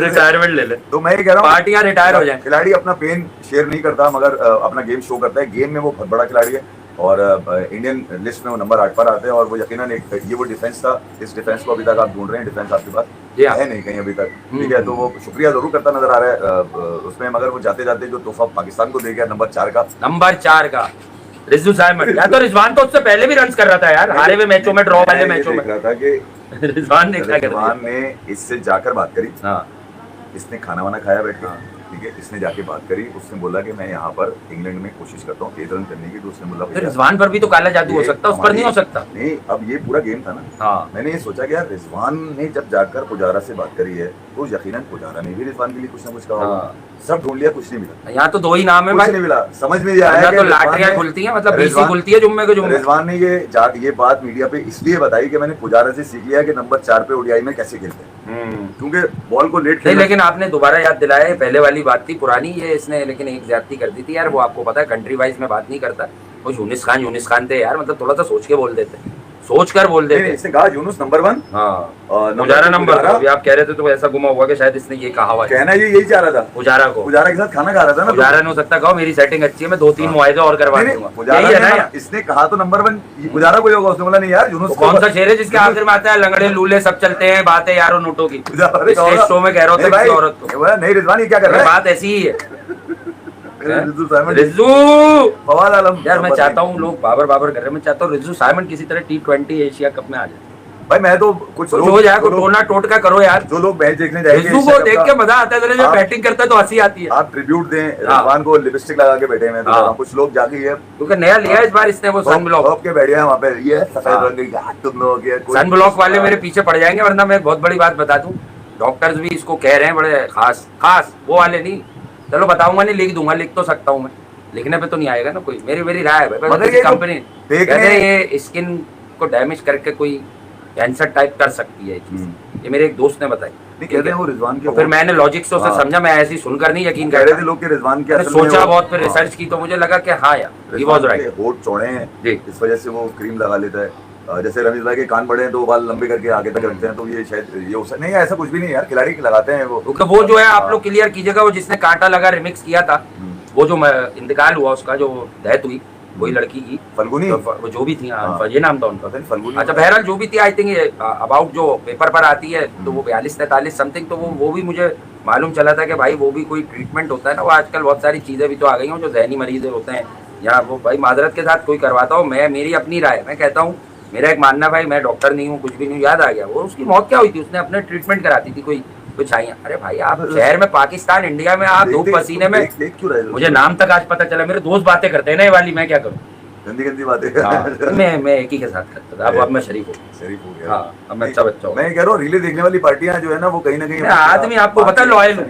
रिटायरमेंट ले ले, तो मैं ये कह रहा हूँ पार्टियां रिटायर हो जाए। खिलाड़ी अपना पेन शेयर नहीं करता मगर अपना गेम शो करता है। गेम में वो बहुत बड़ा खिलाड़ी है और इंडियन लिस्ट में वो नंबर 8 पर आते हैं और वो यकीनन एक ये वो डिफेंस था, इस डिफेंस को अभी तक आप ढूंढ रहे हैं, डिफेंस आपके पास जी हाँ। है नहीं कहीं अभी तक, ठीक है, तो वो शुक्रिया जरूर करता नजर आ रहा है उसमें, मगर वो जाते जाते जो तोहफा पाकिस्तान को दे गया नंबर 4 का रिजू साइमन, या तो रिजवान तो उससे पहले भी रन कर रहा था यार, हारे हुए मैचों में, ड्रॉ वाले मैचों में। देख रहा था कि रिजवान ने क्या कर रिजवान ने इससे जाकर बात करी, हाँ इसने खाना वाना खाया बैठ के, ठीक है, इसने जाके बात करी, उसने बोला कि मैं यहाँ पर इंग्लैंड में कोशिश करता हूँ 1 रन करने की, तो उसने बोला तो रिजवान पर भी तो काला जादू हो सकता है, उस पर नहीं हो सकता। नहीं, अब ये पूरा गेम था ना। हाँ मैंने ये सोचा कि यार रिजवान ने जब जाकर पुजारा से बात करी है तो यकीनन पुजारा ने भी रिजवान के लिए कुछ ना कुछ कहा होगा। हाँ। सब ढूंढ लिया, कुछ नहीं मिला, यहाँ तो 2 ही नाम है कुछ भाई, नहीं मिला, समझ में ये आया यहाँ कि तो रिजवान लाटरियां ने- खुलती हैं, मतलब बीसी रिजवान- खुलती है जुम्मे को जुम्मे। रिजवान ने ये बात मीडिया पे इसलिए बताई कि मैंने पुजारा से सीख लिया कि नंबर 4 पे ओडीआई में कैसे खेलते हैं, क्योंकि बॉल को लेट नहीं, लेकिन आपने दोबारा याद दिलाया, ये पहले वाली बात थी पुरानी, ये इसने लेकिन एक ज्यादती कर दी थी यार, वो आपको पता है कंट्री वाइज में बात नहीं करता, वो यूनिस खान थे यार, मतलब थोड़ा सा सोच के बोल देते, सोच कर बोल नहीं, देते। इसने कहा यूनुस नंबर 1, हाँ नंबर पुजारा 2 नंबर था, अभी आप कह रहे थे तो ऐसा गुमा हुआ कि शायद इसने ये कहा हुआ है कहना ये यही चाह रहा था, पुजारा को। पुजारा के साथ खाना खा रहा था ना, पुजारा ने हो सकता कहो मेरी सेटिंग अच्छी है, मैं 2-3 मुआवजे और करवा नहीं, दूंगा, पुजारा यही है ने ना ना, यार? इसने कहा तो नंबर 1 पुजारा को ही होगा, उसने बोला नहीं यार यूनुस तो को- कौन सा शेर है जिसके आखिर में आता है लंगड़े लूले सब चलते हैं, बातें यारों नोटों की, पुजारा ने इस कहा होगा, शो में कह रहा होता नहीं है किसी भाई, औरत को, ये बोला, नहीं रिजवान ये क्या कर ये रहा है, बात ऐसी ही है। रिजू साइमन, रिजू फवाद आलम, यार मैं चाहता हूँ, लोग बाबर कर रहे हैं, मैं चाहता हूँ रिजू साइमन किसी तरह T20 एशिया कप में आ जाए, भाई मैं तो कुछ कुछ लोग- हो जाए, जो कुछ लोग- टोना टोटका करो यार। जो लोग मैच देखने जाएंगे रिजू को एशिया कप देख का, के मजा आता है, जब आप- बैटिंग करता है तो हंसी आती है, आप ट्रिब्यूट दें रिजवान को, लिपस्टिक लगा के बैठे हैं, मैं तो हाँ। कह रहा हूं, कुछ लोग जाके ये क्योंकि नया लिया है इस बार इसने वो सन ब्लॉक। के बैठे हैं वहाँ पे, ये सफेद हाँ। रंग की हाथ तुम लोग के कोई- सन ब्लॉक वाले मेरे पीछे पड़ जाएंगे, वरना मैं बहुत बड़ी बात बता दूं, डॉक्टर्स भी इसको कह रहे हैं बड़े खास वो वाले नहीं, चलो बताऊंगा नहीं, लिख दूंगा, लिख तो सकता हूँ मैं, लिखने पे तो नहीं आएगा ना कोई, मेरी राय है भाई, मगर ये तो कंपनी देखने- कहते हैं ये स्किन को डैमेज करके कोई कैंसर टाइप कर सकती है ये चीज, ये मेरे एक दोस्त ने बताई। नहीं कहते हैं वो रिजवान के तो फिर मैंने लॉजिक से उसे हाँ। समझा, मैं ऐसी सुनकर नहीं यकीन कह कर रहे रहा थे लोग कि रिजवान के मैंने असल में सोचा वो- बहुत, फिर हाँ। रिसर्च की तो मुझे लगा कि हाँ यार ही रिजवान वाज के राइट। होठ चौड़े हैं, जी। इस वजह से वो क्रीम लगा लेता है, जैसे रमेश भाई के कान बड़े हैं तो वो बाल लंबे करके आगे तक रखते हैं, तो ये शायद ये हो सकता नहीं, ऐसा कुछ भी नहीं है यार, खिलाड़ी लगाते हैं वो, क्योंकि वो जो है आप लोग क्लियर कीजिएगा, वो जिसने कांटा लगा रिमिक्स किया था, वो जो इंतकाल हुआ उसका, जो डेथ हुई वही लड़की की, फल्गुनी, तो वो जो भी थी, हाँ। ये नाम था उनका, पता नहीं फल्गुनी, अच्छा बहरहाल जो भी थी, आई थिंक अबाउट जो पेपर पर आती है तो वो 42-43 समथिंग, तो वो भी मुझे मालूम चला था कि भाई वो भी कोई ट्रीटमेंट होता है ना, वो आजकल बहुत सारी चीज़ें भी तो आ गई हैं, जो जहनी मरीज होते हैं या वो भाई माजरत के साथ कोई करवाता हो, मैं मेरी अपनी राय मैं कहता हूँ, मेरा एक मानना भाई, मैं डॉक्टर नहीं हूँ, कुछ भी नहीं हूँ, याद आ गया वो उसकी मौत क्या हुई थी, उसने अपने ट्रीटमेंट कराती थी कोई छाइयाँ, अरे भाई आप शहर में पाकिस्तान इंडिया में आप धूप पसीने में, देख क्यों रहे हो? मुझे नाम तक आज पता चला, मेरे दोस्त बातें करते हैं ना ये वाली, मैं क्या करूँ, गंदी बातें मैं एक ही के साथ करता था, अब मैं शरीफ हूँ, शरीफ हो गया। हाँ अब मैं अच्छा बच्चा हूँ। मैं कह रहा हूँ रीले देखने वाली पार्टियां जो है ना वो कहीं ना कहीं मैं आदमी आपको पता है लॉयल हूँ,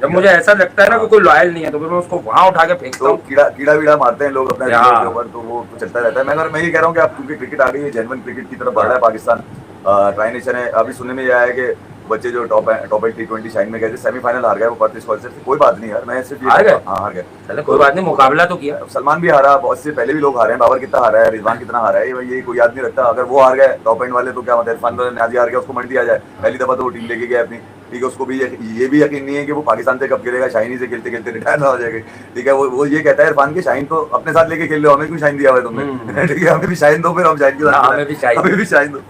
जब मुझे ऐसा लगता है ना कि कोई लॉयल नहीं है तो फिर मैं उसको वहां उठा के फेंकता तो हूँ। कीड़ा वीड़ा मारते हैं लोग अपने हाँ। के ऊपर, तो वो तो चलता रहता है। मैं ये कह रहा हूँ कि अब क्योंकि क्रिकेट आ गई है, जेन्युइन क्रिकेट की तरफ बढ़ रहा है पाकिस्तान, ट्राई नेशन है, अभी सुनने में ये आया है कि बच्चे जो टॉप 8 T20 शाइन में गए थे, सेमीफाइनल हार गए वो पर्थ स्कॉलरशिप से, कोई बात नहीं यार, मैं सिर्फ हार गए? हाँ हार गए, चलो कोई बात नहीं, मुकाबला तो किया। सलमान भी हारा, बहुत से पहले भी लोग हारे हैं, बाबर कितना हारा है, रिजवान कितना हारा है, ये कोई याद नहीं रखता, अगर वो हार गए टॉप एंड वाले तो क्या मतलब इरफान नाजी हार गया, उसको मंडी आ जाए, पहली दफा तो वो टीम लेके गया अपनी, ठीक है, उसको भी ये भी यकीन नहीं है कि वो पाकिस्तान से कब खेलेगा, शाइन से खेलते खेलते रिटायर ना हो जाएगा, ठीक है, वो ये कहता है इरफान के शाइन तो अपने साथ लेके खेल लो, हमें क्यों शाइन दिया हुआ है तुमने, ठीक है, हमें भी शाइन दो, फिर हम शाइन के साथ हमें भी शाइन दो।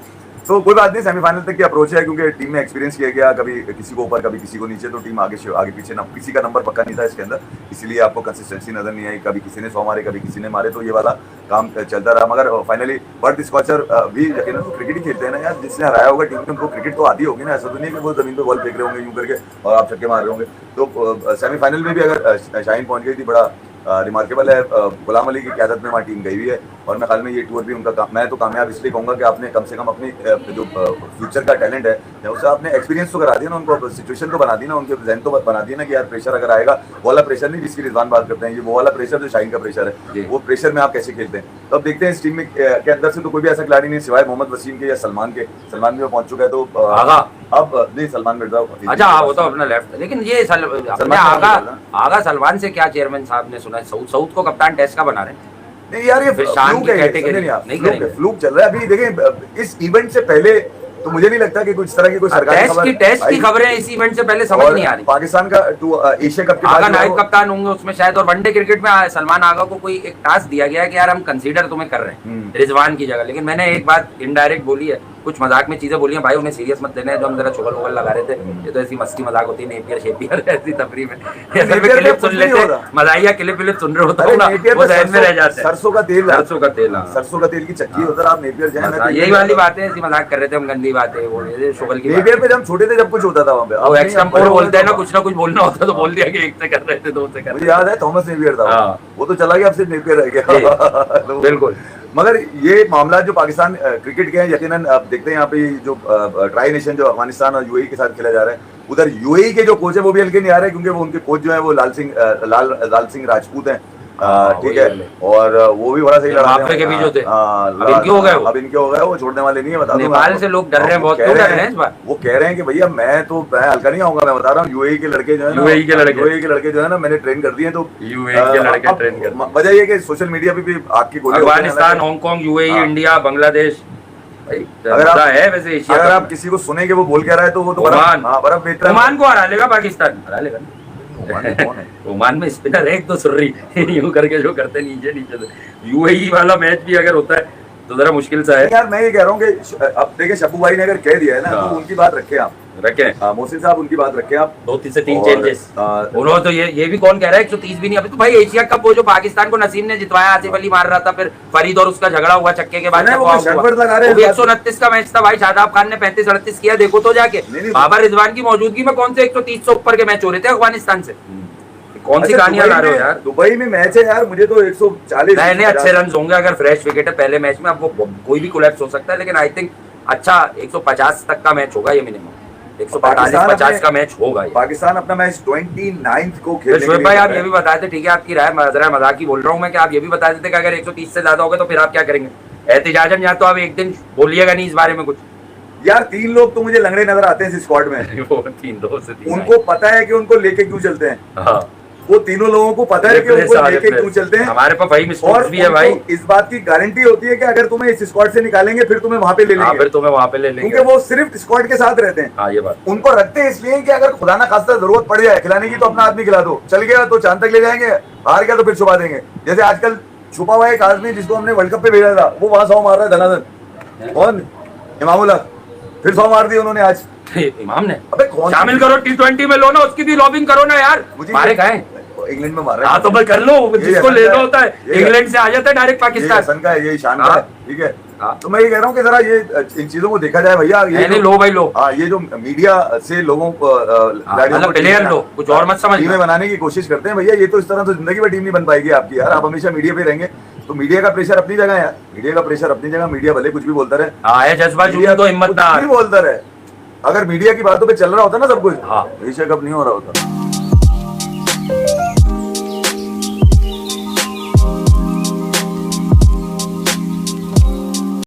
तो कोई बात नहीं, सेमीफाइनल तक की अप्रोच है क्योंकि टीम में एक्सपीरियंस किया गया, कभी किसी को ऊपर कभी किसी को नीचे, तो टीम आगे आगे पीछे ना, किसी का नंबर पक्का नहीं था इसके अंदर, इसीलिए आपको कंसिस्टेंसी नजर नहीं आई, कभी किसी ने 100 मारे कभी किसी ने मारे, तो ये वाला काम चलता रहा। मगर फाइनली बर्थ स्कॉचर भी यकीनन तो क्रिकेट ही खेलते हैं ना यार, जिसने हराया होगा टीम में उनको क्रिकेट तो आती होगी ना, ऐसा तो नहीं कि वो जमीन पे बॉल फेंक रहे होंगे यूं करके और आप छक्के मार रहे होंगे। तो सेमीफाइनल में भी अगर शाहीन पहुंच गई थी, बड़ा रिमार्केबल है। गुलाम अली की क़यादत में वहाँ टीम गई हुई है और मैं ख्याल में ये टूर भी उनका मैं तो कामयाब इसलिए कहूँगा कि आपने कम से कम अपनी जो फ्यूचर का टैलेंट है उससे आपने एक्सपीरियंस तो करा दिया ना उनको, सिचुएशन तो बना दी ना, उनके जहन तो बना दिया ना कि यार प्रेशर अगर आएगा, वो वाला प्रेशर नहीं जिसकी रिजवान बात करते हैं, ये वो वाला प्रेशर जो शाहीन का प्रेशर है, वो प्रेशर में आप कैसे खेलते हैं। तो अब देखते हैं इस टीम में के अंदर से तो कोई भी ऐसा खिलाड़ी नहीं सिवाय मोहम्मद वसीम के या सलमान के। सलमान भी पहुंच चुका है तो अब नहीं, सलमान मिर्जा अच्छा हाँ वो तो अपना लेफ्ट, लेकिन ये आगा सलमान से क्या चेयरमैन साहब ने सुना, सऊद को कप्तान टेस्ट का बना रहे हैं। नहीं यार ये फ्लूक चल रहा है अभी। देखें इस इवेंट से पहले तो मुझे नहीं लगता कि कुछ इस तरह की कोई सरकारी टेस्ट की खबरें इस इवेंट से पहले समझ नहीं आ रही। पाकिस्तान का एशिया कप आगा नायब कप्तान होंगे उसमें शायद, और वनडे क्रिकेट में सलमान आगा को कोई एक टास्क दिया गया है कि यार हम कंसीडर तुम्हें कर रहे हैं रिजवान की जगह। लेकिन मैंने एक बात इनडायरेक्ट बोली है, कुछ मजाक में चीजें बोली हैं, भाई उन्हें सीरियस मत लेना है, जो हम जरा चुगल वुगल लगा रहे थे, ये तो ऐसी मस्ती मजाक होती है, नेपियर शेपियर ऐसी तफरी में क्लिप सुन लेते, मजाइया क्लिप सुन रहे होता ना, वो जहन में रह जाते हैं। सरसों का तेल, सरसों का तेल की चक्की उधर आप नेपियर जाए, यही वाली बातें ऐसी मजाक कर रहे थे हम, गंदी बातें वो शुगल की। नेपियर पे जब हम छोटे थे जब कुछ होता था वहाँ पे, अब एक्सटेम्पोर बोलते हैं ना, कुछ ना कुछ बोलना होता तो बोल दिया कि एक से कर रहे थे, 2 से कर रहे थे। मुझे याद है थॉमस नेपियर था, वो तो चला गया, अब सिर्फ नेपियर रह गया। बिल्कुल। मगर ये मामला जो पाकिस्तान क्रिकेट के हैं, यकीनन आप देखते हैं यहाँ पे जो ट्राई नेशन जो अफगानिस्तान और यूएई के साथ खेला जा रहा है, उधर यूएई के जो कोच है वो भी हल्के नहीं आ रहे क्योंकि वो उनके कोच जो है वो लाल सिंह राजपूत हैं, ठीक है, और वो भी बड़ा सही लड़ा रहे हैं। के भी जो थे अब इनके हो गए, वो छोड़ने वाले नहीं है, बता दूं। नेपाल से लोग डर रहे हैं, बहुत डर रहे हैं इस बार। वो कह रहे हैं कि भैया मैं हल्का नहीं आऊंगा, मैं बता रहा हूँ यूएई के लड़के जो है ना, यूएई के लड़के जो है ना मैंने ट्रेन कर दिए, तो यूएई के लड़के ट्रेन कर। वजह ये कि सोशल मीडिया पे भी आग की गोली, Afghanistan, Hong Kong, UAE, India, Bangladesh, अगर आप किसी को सुने कि वो बोल क्या रहा है तो वो तो बर्फ बेच रहा है। ओमान को हरा लेगा पाकिस्तान, हरा लेगा ओमान में स्पिनर है एक तो सुर्री यूं करके जो करते नीचे यूएई वाला मैच भी अगर होता है तो जरा मुश्किल सा है यार। मैं ये कह रहा हूँ कि अब देखिए शब्बू भाई ने अगर कह दिया है ना तो उनकी बात रखे आप, मोहसिन साहब उनकी बात रखे आप। 2 से 3 चेंजेस उन्होंने तो ये भी कौन कह रहा है 130 भी नहीं। अभी तो भाई एशिया कप वो जो पाकिस्तान को नसीम ने जितवाया, आसिफ अली मार रहा था, फिर फरीद और उसका झगड़ा हुआ छक्के के बाद, 129 का मैच था भाई, शादाब खान ने 35-38 किया, देखो तो जाके बाबर रिजवान की मौजूदगी में कौन से 130 से ऊपर के मैच हो रहे थे अफगानिस्तान से। कौन सी कहानियां ला रहे हो यार। दुबई में मैच है यार, मुझे तो 140 नहीं अच्छे रन होंगे अगर फ्रेश विकेट है पहले मैच में, अब वो कोई भी कोलैप्स हो सकता है, लेकिन आई थिंक अच्छा 150 तक का मैच होगा, ये मिनिमम 145-50 का मैच होगा। पाकिस्तान अपना मैच 29 को खेलेगा। शोएब भाई आप ये भी बता देते, ठीक है आपकी राय, मजाक ही बोल रहा हूँ मैं, कि आप ये भी बता देते कि अगर 130 से ज्यादा होगा तो फिर आप क्या करेंगे एहतिजाजन, या तो आप एक दिन बोलिएगा नहीं इस बारे में कुछ। यार 3 लोग तो मुझे लंगड़े नजर आते हैं इस स्क्वाड में। 2 से 3 उनको पता है कि उनको लेके क्यों चलते हैं, वो तीनों लोगों को पता है कि उनको लेके क्यों चलते हैं। हमारे पास भाई मिसकोच भी है भाई, इस बात की गारंटी होती है कि अगर तुम्हें इस स्क्वाड से निकालेंगे फिर तुम्हें वहां पे ले लेंगे, फिर तुम्हें वहां पे ले लेंगे, क्योंकि वो सिर्फ स्क्वाड के साथ रहते हैं। हाँ ये बात उनको रखते हैं इसलिए कि अगर खुदा ना खास्ता जरूरत पड़ जाए खिलाने की तो अपना आदमी खिला दो, चल गया तो चांद तक ले जाएंगे, हार गया तो फिर छुपा देंगे। जैसे आजकल छुपा हुआ एक आदमी जिसको हमने वर्ल्ड कप पे भेजा था, वो वहां 100 मार रहा है धनाधन, कौन? इमामुल्लाह, फिर 100 मार दिए उन्होंने आज। इमाम ने अबे कौन शामिल करो T20 में, लो ना उसकी भी लॉबिंग करो ना यार, मारे खाए इंग्लैंड में मार रहा है। तो मैं कर लो, जिसको लेना होता है इंग्लैंड से आ जाता है डायरेक्ट पाकिस्तान का, ये शान का है, ठीक है। तो मैं ये कह रहा हूँ कि जरा ये इन चीजों को देखा जाए भैया, ये लो भाई लो, ये जो मीडिया से लोगों को प्लेयर लो, कुछ और मत समझ, टीमें बनाने की कोशिश करते हैं भैया, ये तो इस तरह तो जिंदगी में टीम नहीं बन पाएगी आपकी यार, आप हमेशा मीडिया पे रहेंगे। तो मीडिया का प्रेशर अपनी जगह है, मीडिया का प्रेशर अपनी जगह, मीडिया भले कुछ भी बोलता रहे, जज्बा तो हिम्मत ना बोलता रहे, अगर मीडिया की बातों पे चल रहा होता ना सब कुछ, एशिया कप नहीं हो रहा होता।